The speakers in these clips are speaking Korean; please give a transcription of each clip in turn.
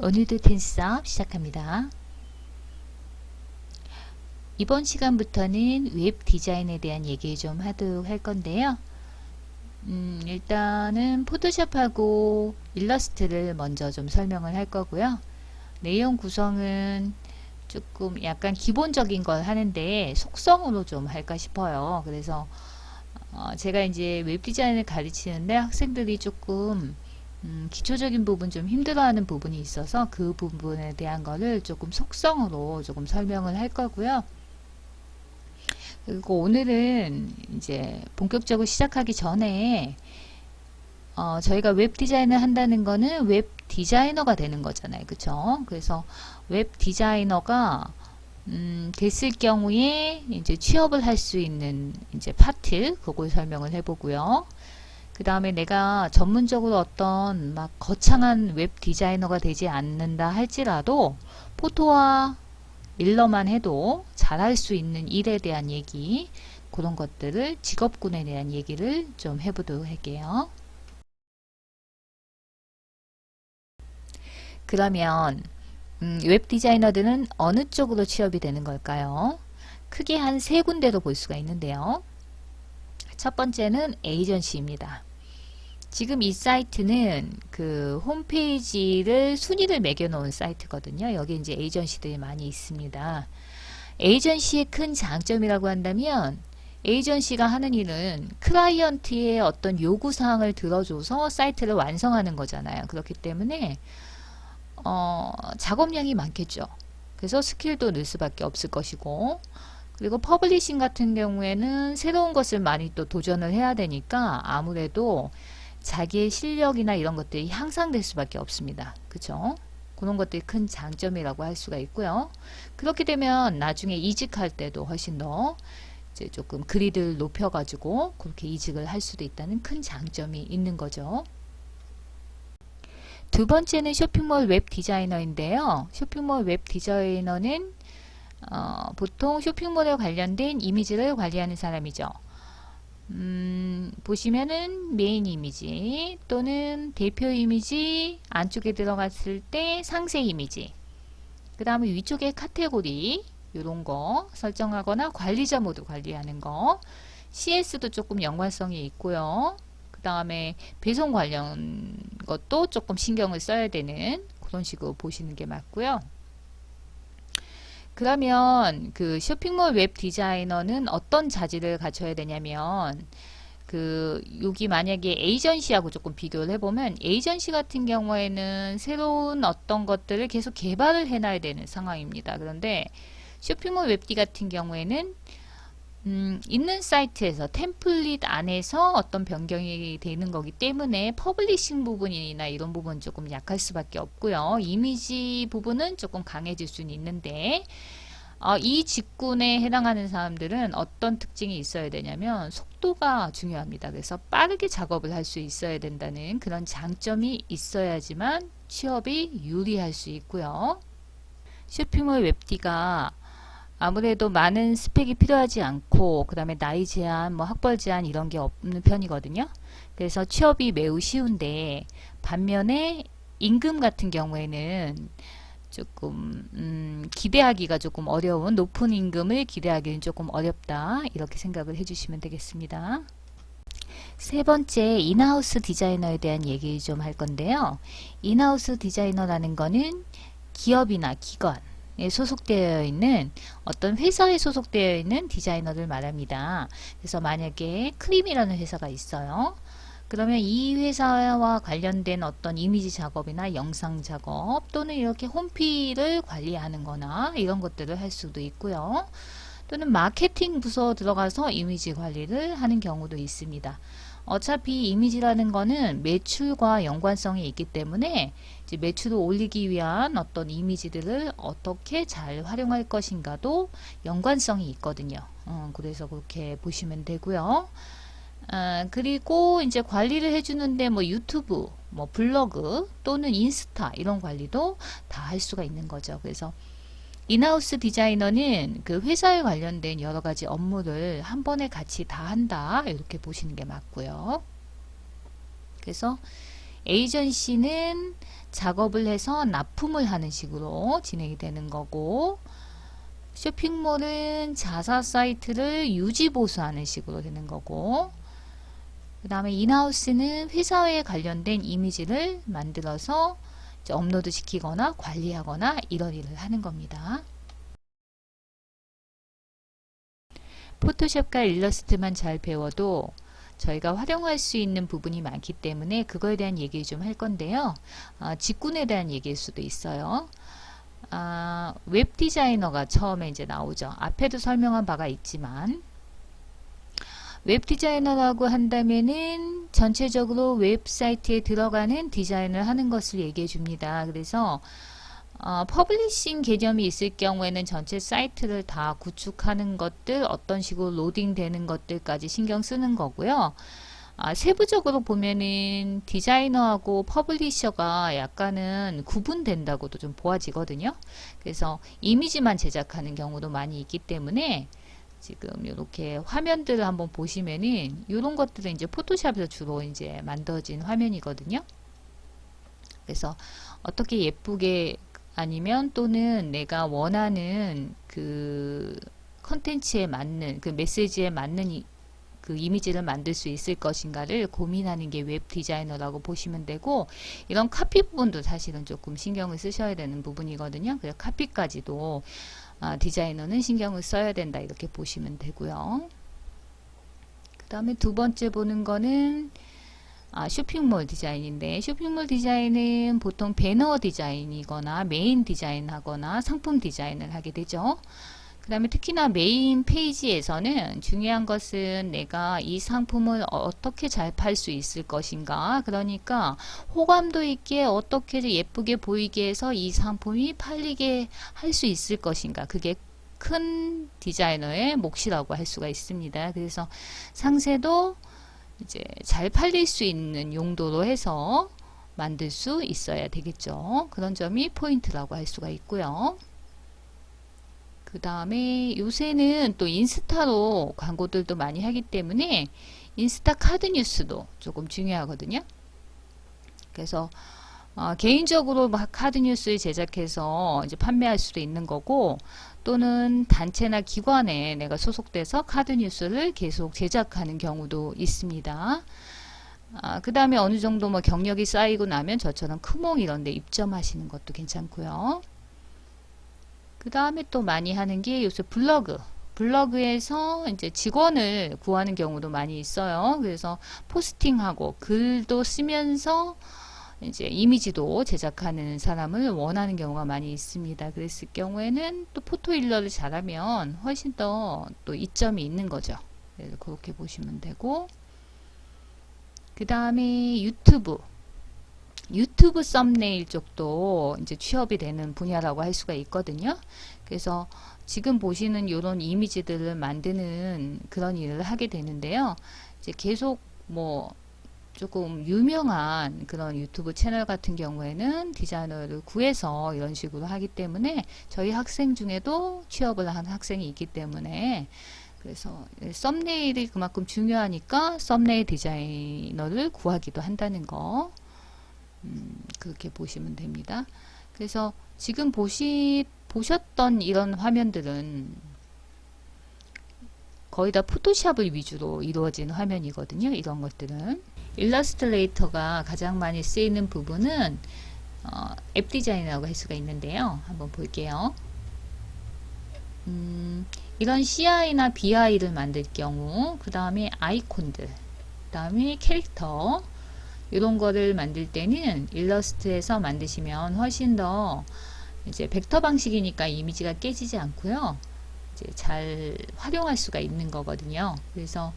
오늘도 텐스업 시작합니다. 이번 시간부터는 웹 디자인에 대한 얘기 좀 하도록 할 건데요. 일단은 포토샵하고 일러스트를 먼저 좀 설명을 할 거고요. 내용 구성은 조금 약간 기본적인 걸 하는데 속성으로 좀 할까 싶어요. 그래서 제가 이제 웹 디자인을 가르치는데 학생들이 조금 기초적인 부분 좀 힘들어하는 부분이 있어서 그 부분에 대한 거를 조금 속성으로 조금 설명을 할 거고요. 그리고 오늘은 이제 본격적으로 시작하기 전에 저희가 웹 디자인을 한다는 거는 웹 디자이너가 되는 거잖아요. 그쵸? 그래서 웹 디자이너가 됐을 경우에 이제 취업을 할 수 있는 이제 파트 그걸 설명을 해보고요. 그 다음에 내가 전문적으로 어떤 막 거창한 웹 디자이너가 되지 않는다 할지라도 포토와 일러만 해도 잘할 수 있는 일에 대한 얘기, 그런 것들을 직업군에 대한 얘기를 좀 해보도록 할게요. 그러면 웹 디자이너들은 어느 쪽으로 취업이 되는 걸까요? 크게 한 세 군데로 볼 수가 있는데요. 첫 번째는 에이전시입니다. 지금 이 사이트는 그 홈페이지를 순위를 매겨 놓은 사이트거든요. 여기 이제 에이전시들이 많이 있습니다. 에이전시의 큰 장점이라고 한다면 에이전시가 하는 일은 클라이언트의 어떤 요구사항을 들어줘서 사이트를 완성하는 거잖아요. 그렇기 때문에 작업량이 많겠죠. 그래서 스킬도 늘 수밖에 없을 것이고, 그리고 퍼블리싱 같은 경우에는 새로운 것을 많이 또 도전을 해야 되니까 아무래도 자기의 실력이나 이런 것들이 향상될 수밖에 없습니다. 그쵸? 그런 것들이 큰 장점이라고 할 수가 있고요. 그렇게 되면 나중에 이직할 때도 훨씬 더 이제 조금 그리드를 높여가지고 그렇게 이직을 할 수도 있다는 큰 장점이 있는 거죠. 두 번째는 쇼핑몰 웹 디자이너인데요. 쇼핑몰 웹 디자이너는 보통 쇼핑몰에 관련된 이미지를 관리하는 사람이죠. 보시면은 메인 이미지 또는 대표 이미지 안쪽에 들어갔을 때 상세 이미지, 그 다음에 위쪽에 카테고리 이런 거 설정하거나 관리자 모드 관리하는 거, CS도 조금 연관성이 있고요. 그 다음에 배송 관련 것도 조금 신경을 써야 되는 그런 식으로 보시는 게 맞고요. 그러면 그 쇼핑몰 웹 디자이너는 어떤 자질을 갖춰야 되냐면, 그 여기 만약에 에이전시하고 조금 비교를 해보면 에이전시 같은 경우에는 새로운 어떤 것들을 계속 개발을 해놔야 되는 상황입니다. 그런데 쇼핑몰 웹디 같은 경우에는 있는 사이트에서 템플릿 안에서 어떤 변경이 되는 거기 때문에 퍼블리싱 부분이나 이런 부분은 조금 약할 수밖에 없고요. 이미지 부분은 조금 강해질 수는 있는데 이 직군에 해당하는 사람들은 어떤 특징이 있어야 되냐면 속도가 중요합니다. 그래서 빠르게 작업을 할 수 있어야 된다는 그런 장점이 있어야지만 취업이 유리할 수 있고요. 쇼핑몰 웹디가 아무래도 많은 스펙이 필요하지 않고, 그 다음에 나이 제한, 뭐 학벌 제한 이런 게 없는 편이거든요. 그래서 취업이 매우 쉬운데, 반면에 임금 같은 경우에는 조금 기대하기가 조금 어려운, 높은 임금을 기대하기는 조금 어렵다, 이렇게 생각을 해주시면 되겠습니다. 세 번째, 인하우스 디자이너에 대한 얘기 좀 할 건데요. 인하우스 디자이너라는 거는 기업이나 기관 소속되어 있는 어떤 회사에 소속되어 있는 디자이너를 말합니다. 그래서 만약에 크림이라는 회사가 있어요. 그러면 이 회사와 관련된 어떤 이미지 작업이나 영상 작업 또는 이렇게 홈피를 관리하는 거나 이런 것들을 할 수도 있고요. 또는 마케팅 부서 들어가서 이미지 관리를 하는 경우도 있습니다. 어차피 이미지라는 거는 매출과 연관성이 있기 때문에 이제 매출을 올리기 위한 어떤 이미지들을 어떻게 잘 활용할 것인가도 연관성이 있거든요. 그래서 그렇게 보시면 되고요. 그리고 이제 관리를 해주는데 뭐 유튜브, 뭐 블로그 또는 인스타 이런 관리도 다 할 수가 있는 거죠. 그래서 인하우스 디자이너는 그 회사에 관련된 여러 가지 업무를 한 번에 같이 다 한다, 이렇게 보시는 게 맞고요. 그래서 에이전시는 작업을 해서 납품을 하는 식으로 진행이 되는 거고, 쇼핑몰은 자사 사이트를 유지 보수하는 식으로 되는 거고, 그 다음에 인하우스는 회사에 관련된 이미지를 만들어서 이제 업로드 시키거나 관리하거나 이런 일을 하는 겁니다. 포토샵과 일러스트만 잘 배워도 저희가 활용할 수 있는 부분이 많기 때문에 그거에 대한 얘기 좀 할 건데요. 직군에 대한 얘기일 수도 있어요. 웹 디자이너가 처음에 이제 나오죠. 앞에도 설명한 바가 있지만, 웹 디자이너라고 한다면은 전체적으로 웹사이트에 들어가는 디자인을 하는 것을 얘기해 줍니다. 그래서 퍼블리싱 개념이 있을 경우에는 전체 사이트를 다 구축하는 것들, 어떤 식으로 로딩 되는 것들까지 신경 쓰는 거고요. 세부적으로 보면은 디자이너하고 퍼블리셔가 약간은 구분된다고도 좀 보아지거든요. 그래서 이미지만 제작하는 경우도 많이 있기 때문에 지금 이렇게 화면들을 한번 보시면은 이런 것들은 이제 포토샵에서 주로 이제 만들어진 화면이거든요. 그래서 어떻게 예쁘게 아니면 또는 내가 원하는 그 컨텐츠에 맞는 그 메시지에 맞는 그 이미지를 만들 수 있을 것인가를 고민하는 게 웹 디자이너라고 보시면 되고, 이런 카피 부분도 사실은 조금 신경을 쓰셔야 되는 부분이거든요. 그래서 카피까지도 디자이너는 신경을 써야 된다 이렇게 보시면 되고요. 그 다음에 두 번째 보는 거는 쇼핑몰 디자인인데, 쇼핑몰 디자인은 보통 배너 디자인이거나 메인 디자인하거나 상품 디자인을 하게 되죠. 그 다음에 특히나 메인 페이지에서는 중요한 것은 내가 이 상품을 어떻게 잘 팔 수 있을 것인가, 그러니까 호감도 있게 어떻게 예쁘게 보이게 해서 이 상품이 팔리게 할 수 있을 것인가, 그게 큰 디자이너의 몫이라고 할 수가 있습니다. 그래서 상세도 이제 잘 팔릴 수 있는 용도로 해서 만들 수 있어야 되겠죠. 그런 점이 포인트라고 할 수가 있고요. 그 다음에 요새는 또 인스타로 광고들도 많이 하기 때문에 인스타 카드 뉴스도 조금 중요하거든요. 그래서 개인적으로 막 카드 뉴스를 제작해서 이제 판매할 수도 있는 거고, 또는 단체나 기관에 내가 소속돼서 카드 뉴스를 계속 제작하는 경우도 있습니다. 그 다음에 어느 정도 뭐 경력이 쌓이고 나면 저처럼 크몽 이런 데 입점하시는 것도 괜찮고요. 그 다음에 또 많이 하는 게 요새 블로그에서 이제 직원을 구하는 경우도 많이 있어요. 그래서 포스팅하고 글도 쓰면서 이제 이미지도 제작하는 사람을 원하는 경우가 많이 있습니다. 그랬을 경우에는 또 포토 일러를 잘하면 훨씬 더 또 이점이 있는 거죠. 그래서 그렇게 보시면 되고, 그 다음에 유튜브 썸네일 쪽도 이제 취업이 되는 분야라고 할 수가 있거든요. 그래서 지금 보시는 이런 이미지들을 만드는 그런 일을 하게 되는데요. 이제 계속 뭐 조금 유명한 그런 유튜브 채널 같은 경우에는 디자이너를 구해서 이런 식으로 하기 때문에 저희 학생 중에도 취업을 한 학생이 있기 때문에, 그래서 썸네일이 그만큼 중요하니까 썸네일 디자이너를 구하기도 한다는 거, 그렇게 보시면 됩니다. 그래서 지금 보셨던 이런 화면들은 거의 다 포토샵을 위주로 이루어진 화면이거든요. 이런 것들은 일러스트레이터가 가장 많이 쓰이는 부분은 앱 디자인이라고 할 수가 있는데요. 한번 볼게요. 이런 CI나 BI를 만들 경우, 그 다음에 아이콘들, 그 다음에 캐릭터, 이런 거를 만들 때는 일러스트에서 만드시면 훨씬 더 이제 벡터 방식이니까 이미지가 깨지지 않고요. 이제 잘 활용할 수가 있는 거거든요. 그래서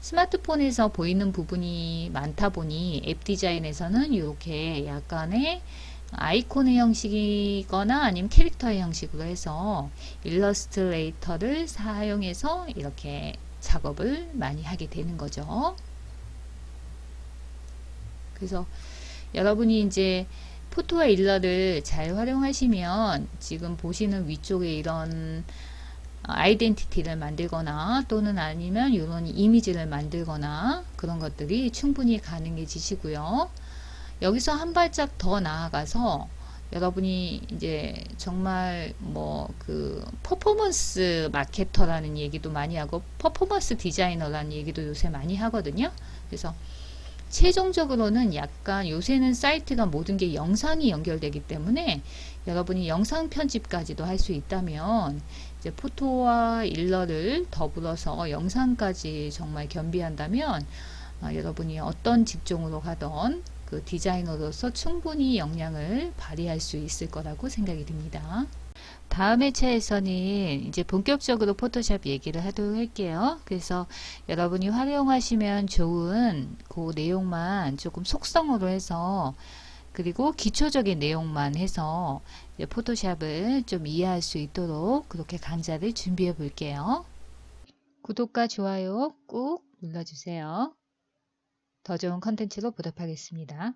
스마트폰에서 보이는 부분이 많다 보니 앱 디자인에서는 이렇게 약간의 아이콘의 형식이거나 아니면 캐릭터의 형식으로 해서 일러스트레이터를 사용해서 이렇게 작업을 많이 하게 되는 거죠. 그래서 여러분이 이제 포토와 일러를 잘 활용하시면 지금 보시는 위쪽에 이런 아이덴티티를 만들거나 또는 아니면 이런 이미지를 만들거나 그런 것들이 충분히 가능해지시고요. 여기서 한 발짝 더 나아가서 여러분이 이제 정말 뭐 그 퍼포먼스 마케터라는 얘기도 많이 하고 퍼포먼스 디자이너라는 얘기도 요새 많이 하거든요. 그래서 최종적으로는 약간 요새는 사이트가 모든 게 영상이 연결되기 때문에 여러분이 영상 편집까지도 할 수 있다면 이제 포토와 일러를 더불어서 영상까지 정말 겸비한다면 여러분이 어떤 직종으로 가던 그 디자이너로서 충분히 역량을 발휘할 수 있을 거라고 생각이 듭니다. 다음 회차에서는 이제 본격적으로 포토샵 얘기를 하도록 할게요. 그래서 여러분이 활용하시면 좋은 그 내용만 조금 속성으로 해서 그리고 기초적인 내용만 해서 포토샵을 좀 이해할 수 있도록 그렇게 강좌를 준비해 볼게요. 구독과 좋아요 꾹 눌러주세요. 더 좋은 컨텐츠로 보답하겠습니다.